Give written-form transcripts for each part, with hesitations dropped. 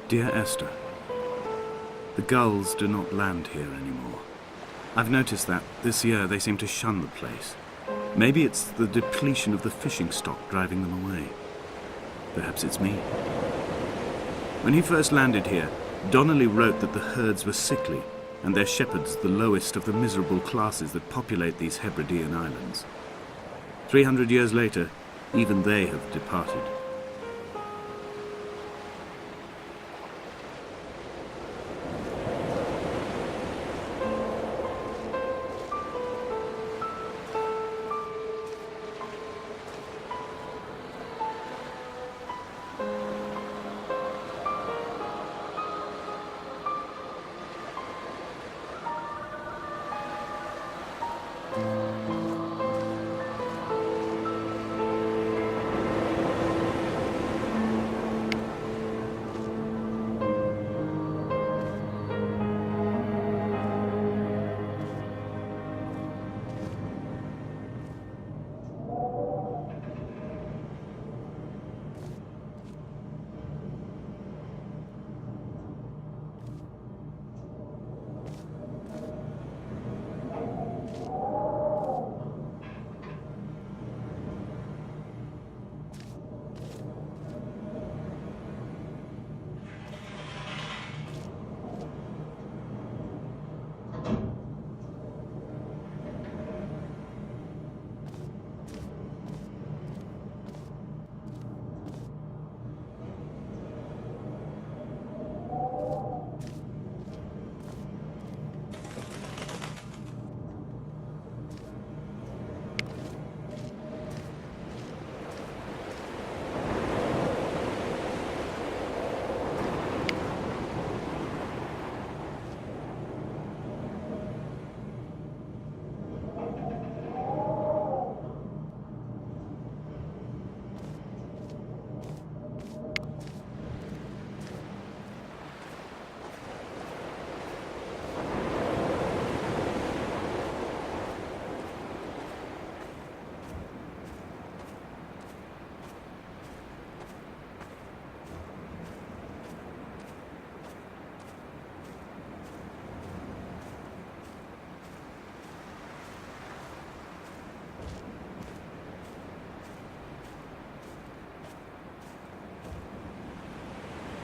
Dear Esther, the gulls do not land here anymore. I've noticed that this year they seem to shun the place. Maybe it's the depletion of the fishing stock driving them away. Perhaps it's me. When he first landed here, Donnelly wrote that the herds were sickly and their shepherds the lowest of the miserable classes that populate these Hebridean islands. 300 years later, even they have departed.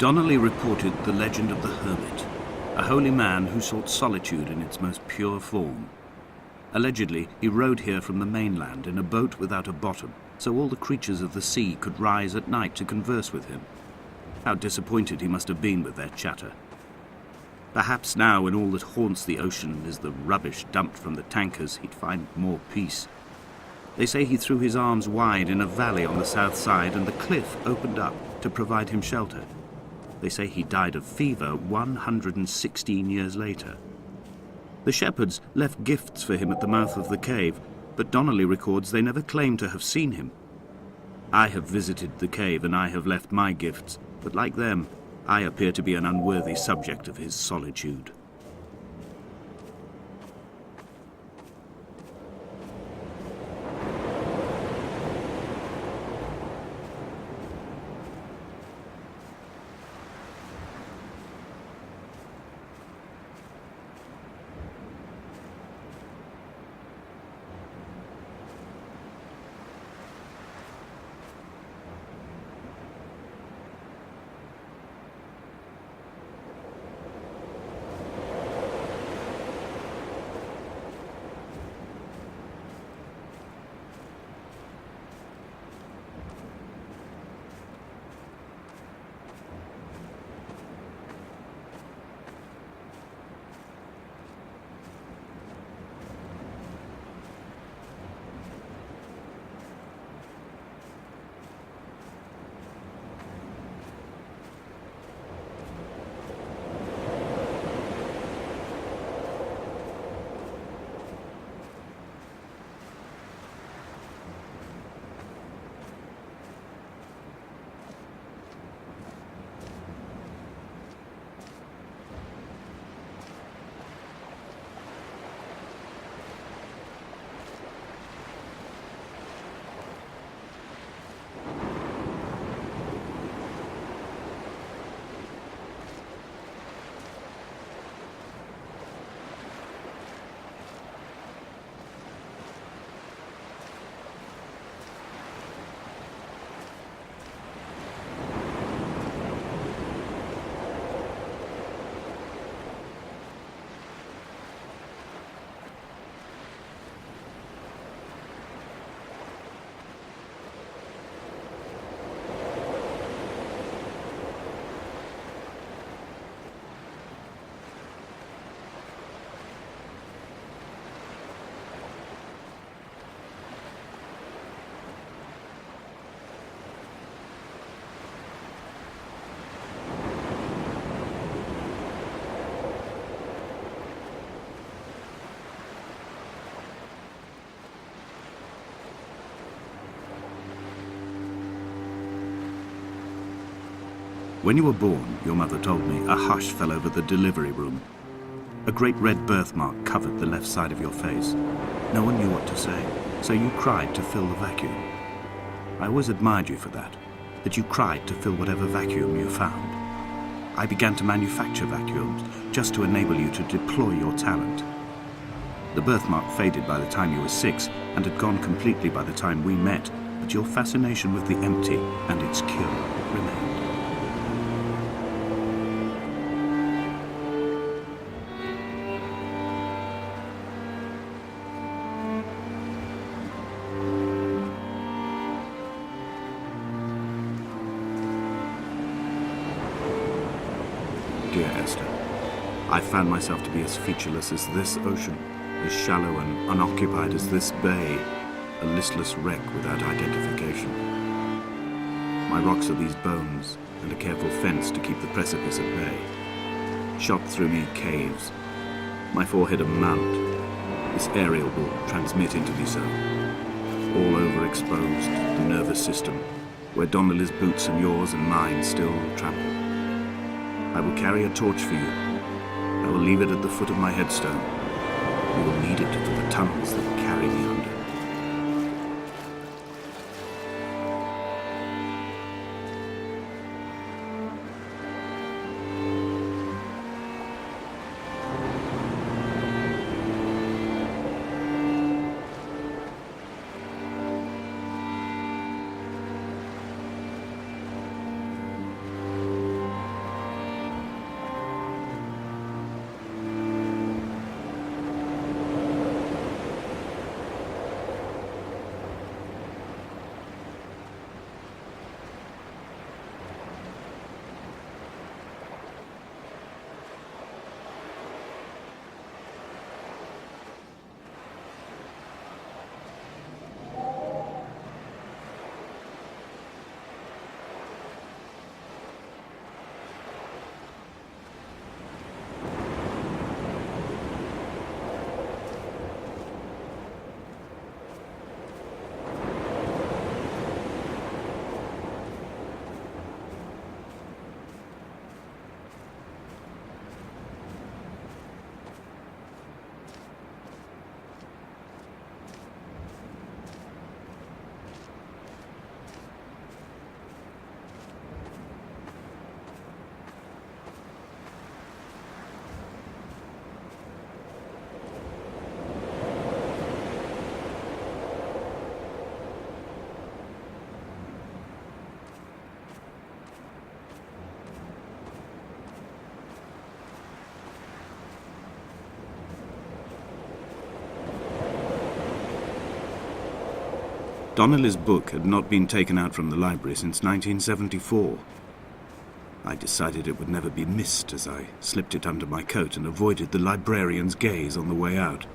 Donnelly reported the legend of the hermit, a holy man who sought solitude in its most pure form. Allegedly, he rode here from the mainland in a boat without a bottom, so all the creatures of the sea could rise at night to converse with him. How disappointed he must have been with their chatter. Perhaps now, when all that haunts the ocean is the rubbish dumped from the tankers, he'd find more peace. They say he threw his arms wide in a valley on the south side, and the cliff opened up to provide him shelter. They say he died of fever 116 years later. The shepherds left gifts for him at the mouth of the cave, but Donnelly records they never claimed to have seen him. I have visited the cave and I have left my gifts, but like them, I appear to be an unworthy subject of his solitude. When you were born, your mother told me, a hush fell over the delivery room. A great red birthmark covered the left side of your face. No one knew what to say, so you cried to fill the vacuum. I always admired you for that you cried to fill whatever vacuum you found. I began to manufacture vacuums just to enable you to deploy your talent. The birthmark faded by the time you were 6 and had gone completely by the time we met, but your fascination with the empty and its cure remained. Dear Esther, I found myself to be as featureless as this ocean, as shallow and unoccupied as this bay, a listless wreck without identification. My rocks are these bones, and a careful fence to keep the precipice at bay. Shot through me caves, my forehead a mount. This aerial will transmit into me so. All overexposed, the nervous system, where Donnelly's boots and yours and mine still trample. I will carry a torch for you. I will leave it at the foot of my headstone. You will need it for the tunnels that carry me under. Donnelly's book had not been taken out from the library since 1974. I decided it would never be missed as I slipped it under my coat and avoided the librarian's gaze on the way out.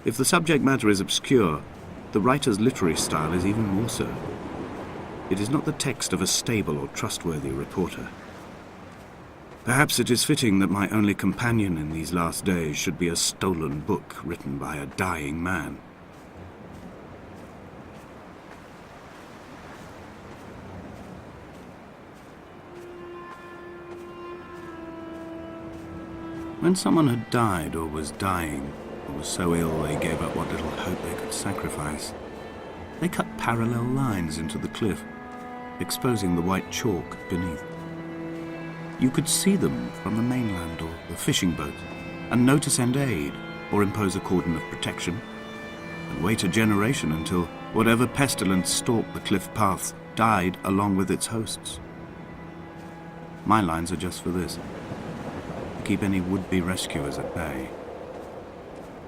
If the subject matter is obscure, the writer's literary style is even more so. It is not the text of a stable or trustworthy reporter. Perhaps it is fitting that my only companion in these last days should be a stolen book written by a dying man. When someone had died or was dying, or was so ill they gave up what little hope they could sacrifice, they cut parallel lines into the cliff, exposing the white chalk beneath. You could see them from the mainland or the fishing boat, and know to send aid or impose a cordon of protection, and wait a generation until whatever pestilence stalked the cliff paths died along with its hosts. My lines are just for this. Keep any would-be rescuers at bay.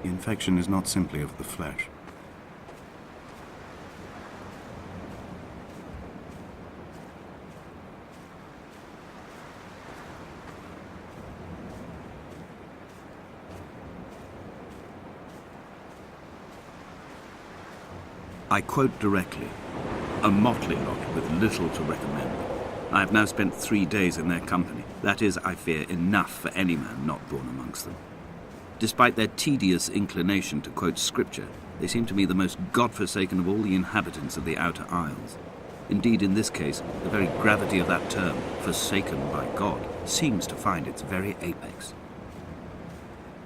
The infection is not simply of the flesh. I quote directly, a motley lot with little to recommend. I have now spent 3 days in their company. That is, I fear, enough for any man not born amongst them. Despite their tedious inclination to quote scripture, they seem to me the most godforsaken of all the inhabitants of the outer isles. Indeed, in this case, the very gravity of that term, forsaken by God, seems to find its very apex.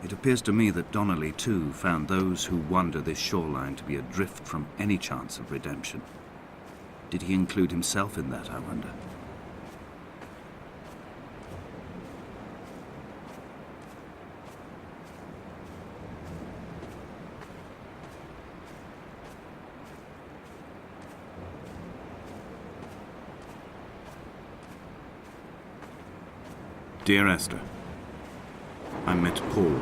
It appears to me that Donnelly, too, found those who wander this shoreline to be adrift from any chance of redemption. Did he include himself in that, I wonder? Dear Esther, I met Paul.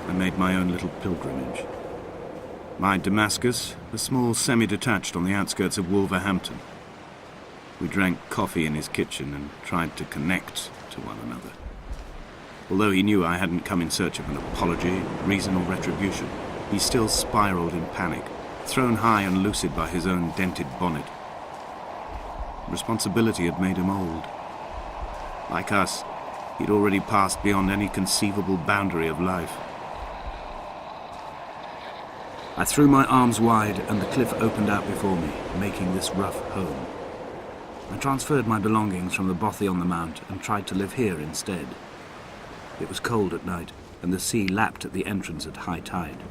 I made my own little pilgrimage. My Damascus, a small semi-detached on the outskirts of Wolverhampton. We drank coffee in his kitchen and tried to connect to one another. Although he knew I hadn't come in search of an apology, reason or retribution, he still spiraled in panic, thrown high and lucid by his own dented bonnet. Responsibility had made him old. Like us, he'd already passed beyond any conceivable boundary of life. I threw my arms wide and the cliff opened out before me, making this rough home. I transferred my belongings from the bothy on the mount and tried to live here instead. It was cold at night, and the sea lapped at the entrance at high tide.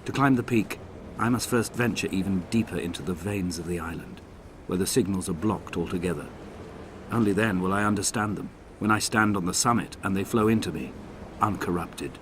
To climb the peak, I must first venture even deeper into the veins of the island, where the signals are blocked altogether. Only then will I understand them, when I stand on the summit and they flow into me, uncorrupted.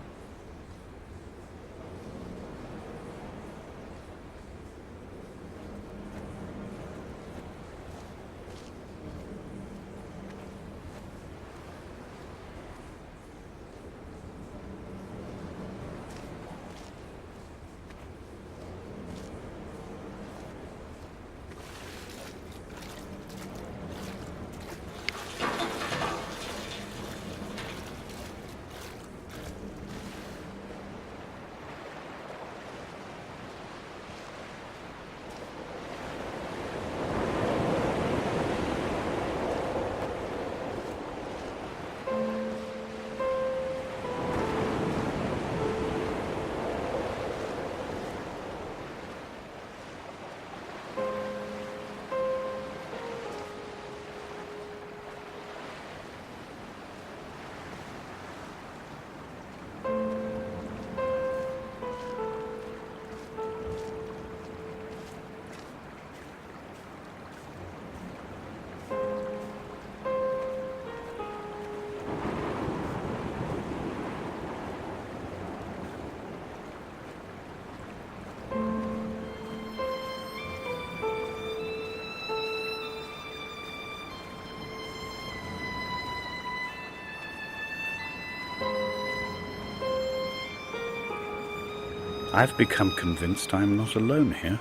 I've become convinced I am not alone here,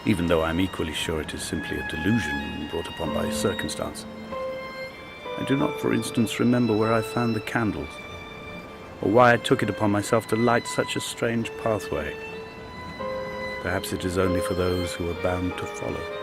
even though I'm equally sure it is simply a delusion brought upon by circumstance. I do not, for instance, remember where I found the candles, or why I took it upon myself to light such a strange pathway. Perhaps it is only for those who are bound to follow.